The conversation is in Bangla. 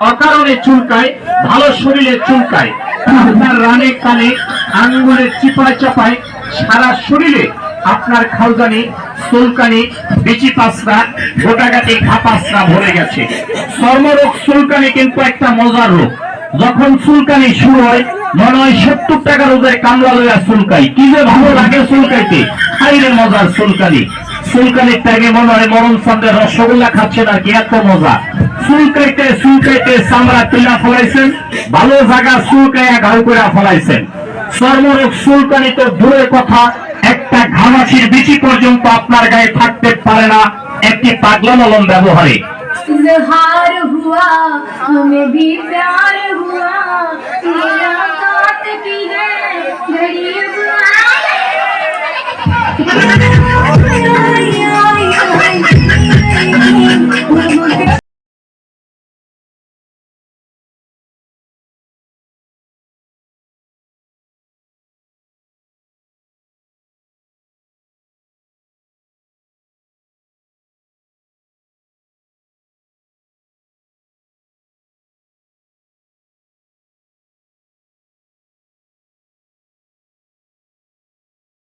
অকারণে চুলকায়, ভালো শরীরে চুলকায়, আপনার রানে কানে আঙ্গুলের চিপায় চাপায় সারা শরীরে আপনার খালজানি, চুলকানি, বিচি পাসরা, গোটাগাটি ঘাপাসরা ভরে গেছে। চর্মরোগ চুলকানি কিন্তু একটা মজার রোগ। যখন চুলকানি শুরু হয় মনে হয় 70 টাকা রোগের কামলা লইয়া চুলকাই, কি যে ভালো লাগে চুলকাইতে, খাইলে মজার চুলকানি। চুলকানির টাইমে মনে হয় মরণ চন্দ্রের রসগোল্লা খাচ্ছে না কি, এত মজা। চুলকাইতে চুলকাইতে চামড়া তুলা ফলাইছেন, ভালো জায়গা চুলকাইয়া ঘাউ করে ফলাইছেন। চর্মরোগ চুলকানি তো দূরের কথা, একটা ঘামাচির বিচি পর্যন্ত আপনার গায়ে থাকতে পারে না একটি পাগলা মলম ব্যবহারে। इजहार हुआ हमें भी प्यार हुआ।